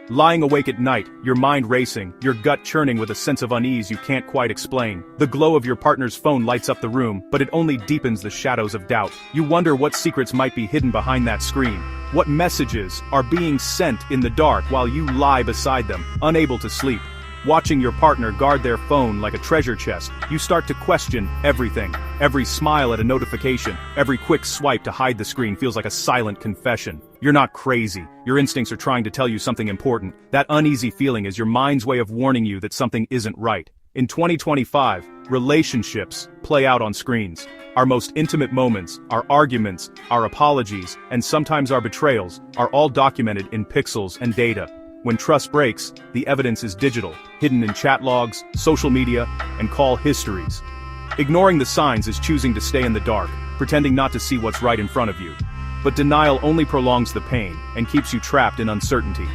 Lying awake at night, your mind racing, your gut churning with a sense of unease you can't quite explain. The glow of your partner's phone lights up the room, but it only deepens the shadows of doubt. You wonder what secrets might be hidden behind that screen. What messages are being sent in the dark while you lie beside them, unable to sleep. Watching your partner guard their phone like a treasure chest, you start to question everything. Every smile at a notification, every quick swipe to hide the screen feels like a silent confession. You're not crazy. Your instincts are trying to tell you something important. That uneasy feeling is your mind's way of warning you that something isn't right. In 2025, relationships play out on screens. Our most intimate moments, our arguments, our apologies, and sometimes our betrayals, are all documented in pixels and data. When trust breaks, the evidence is digital, hidden in chat logs, social media, and call histories. Ignoring the signs is choosing to stay in the dark, pretending not to see what's right in front of you. But denial only prolongs the pain and keeps you trapped in uncertainty.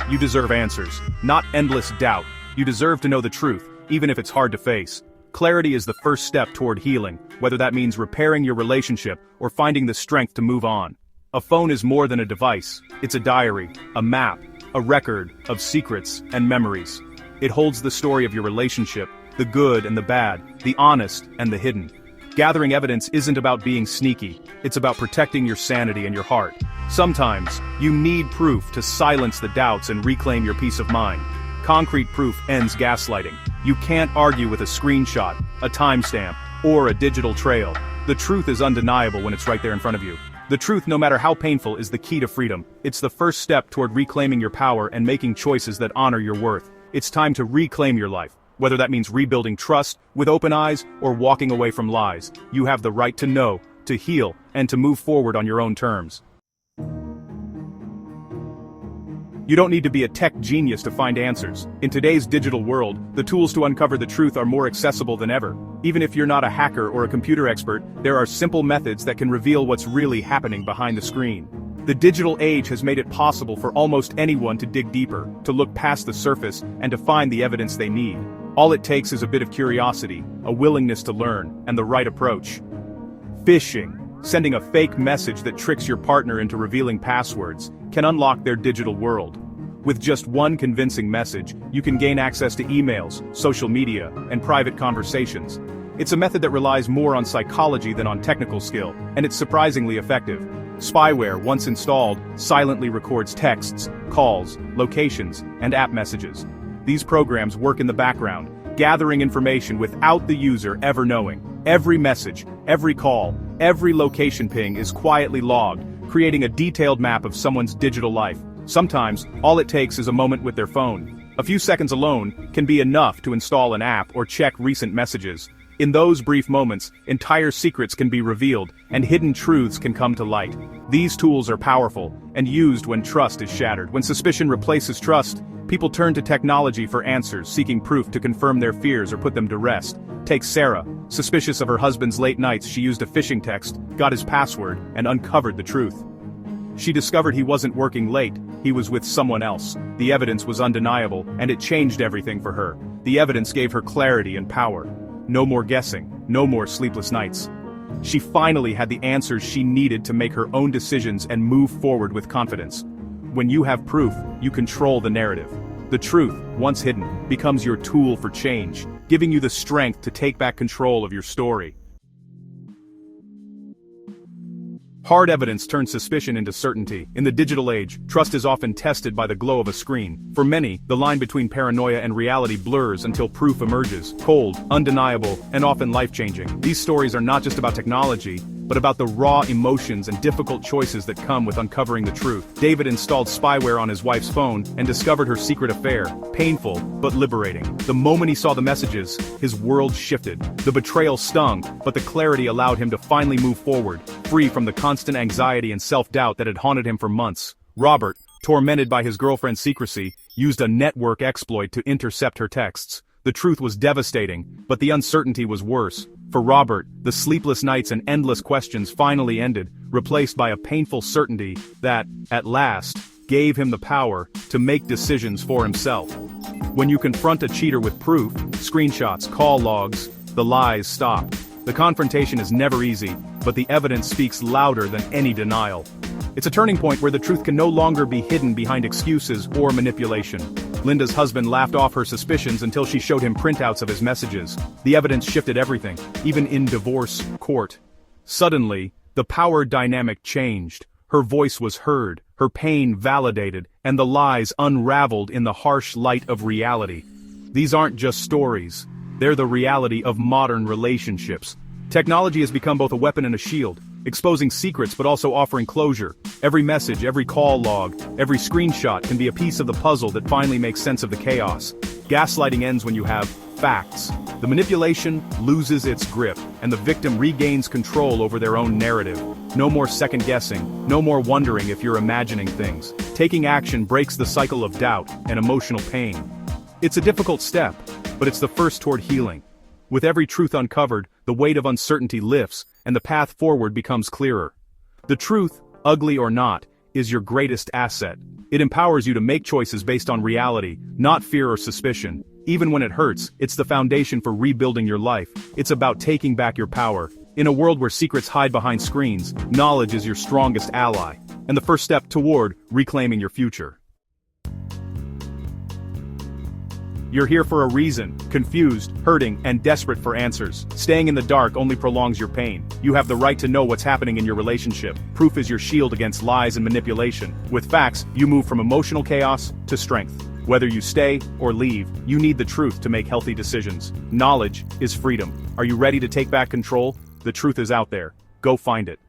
You deserve answers, not endless doubt. You deserve to know the truth, even if it's hard to face. Clarity is the first step toward healing, whether that means repairing your relationship or finding the strength to move on. A phone is more than a device. It's a diary, a map, a record of secrets and memories. It holds the story of your relationship, the good and the bad, the honest and the hidden. Gathering evidence isn't about being sneaky, it's about protecting your sanity and your heart. Sometimes, you need proof to silence the doubts and reclaim your peace of mind. Concrete proof ends gaslighting. You can't argue with a screenshot, a timestamp, or a digital trail. The truth is undeniable when it's right there in front of you. The truth, no matter how painful, is the key to freedom. It's the first step toward reclaiming your power and making choices that honor your worth. It's time to reclaim your life. Whether that means rebuilding trust with open eyes or walking away from lies, you have the right to know, to heal, and to move forward on your own terms. You don't need to be a tech genius to find answers. In today's digital world, the tools to uncover the truth are more accessible than ever. Even if you're not a hacker or a computer expert, there are simple methods that can reveal what's really happening behind the screen. The digital age has made it possible for almost anyone to dig deeper, to look past the surface, and to find the evidence they need. All it takes is a bit of curiosity, a willingness to learn, and the right approach. Phishing, sending a fake message that tricks your partner into revealing passwords, can unlock their digital world. With just one convincing message, you can gain access to emails, social media, and private conversations. It's a method that relies more on psychology than on technical skill, and it's surprisingly effective. Spyware, once installed, silently records texts, calls, locations, and app messages. These programs work in the background, gathering information without the user ever knowing. Every message, every call, every location ping is quietly logged, creating a detailed map of someone's digital life. Sometimes, all it takes is a moment with their phone. A few seconds alone can be enough to install an app or check recent messages. In those brief moments, entire secrets can be revealed, and hidden truths can come to light. These tools are powerful, and used when trust is shattered. When suspicion replaces trust, people turn to technology for answers, seeking proof to confirm their fears or put them to rest. Take Sarah. Suspicious of her husband's late nights, she used a phishing text, got his password, and uncovered the truth. She discovered he wasn't working late, he was with someone else. The evidence was undeniable, and it changed everything for her. The evidence gave her clarity and power. No more guessing, no more sleepless nights. She finally had the answers she needed to make her own decisions and move forward with confidence. When you have proof, you control the narrative. The truth, once hidden, becomes your tool for change, giving you the strength to take back control of your story. Hard evidence turns suspicion into certainty. In the digital age, trust is often tested by the glow of a screen. For many, the line between paranoia and reality blurs until proof emerges. Cold, undeniable, and often life-changing. These stories are not just about technology, but about the raw emotions and difficult choices that come with uncovering the truth. David installed spyware on his wife's phone and discovered her secret affair. Painful, but liberating. The moment he saw the messages, his world shifted. The betrayal stung, but the clarity allowed him to finally move forward, free from the constant anxiety and self-doubt that had haunted him for months. Robert, tormented by his girlfriend's secrecy, used a network exploit to intercept her texts. The truth was devastating, but the uncertainty was worse. For Robert, the sleepless nights and endless questions finally ended, replaced by a painful certainty that, at last, gave him the power to make decisions for himself. When you confront a cheater with proof, screenshots, call logs, the lies stop. The confrontation is never easy, but the evidence speaks louder than any denial. It's a turning point where the truth can no longer be hidden behind excuses or manipulation. Linda's husband laughed off her suspicions until she showed him printouts of his messages. The evidence shifted everything, even in divorce court. Suddenly, the power dynamic changed. Her voice was heard, her pain validated, and the lies unraveled in the harsh light of reality. These aren't just stories. They're the reality of modern relationships. Technology has become both a weapon and a shield, exposing secrets but also offering closure. Every message, every call log, every screenshot can be a piece of the puzzle that finally makes sense of the chaos. Gaslighting ends when you have facts. The manipulation loses its grip, and the victim regains control over their own narrative. No more second-guessing, no more wondering if you're imagining things. Taking action breaks the cycle of doubt and emotional pain. It's a difficult step, but it's the first toward healing. With every truth uncovered, the weight of uncertainty lifts, and the path forward becomes clearer. The truth, ugly or not, is your greatest asset. It empowers you to make choices based on reality, not fear or suspicion. Even when it hurts, it's the foundation for rebuilding your life. It's about taking back your power. In a world where secrets hide behind screens, knowledge is your strongest ally, and the first step toward reclaiming your future. You're here for a reason, confused, hurting, and desperate for answers. Staying in the dark only prolongs your pain. You have the right to know what's happening in your relationship. Proof is your shield against lies and manipulation. With facts, you move from emotional chaos to strength. Whether you stay or leave, you need the truth to make healthy decisions. Knowledge is freedom. Are you ready to take back control? The truth is out there. Go find it.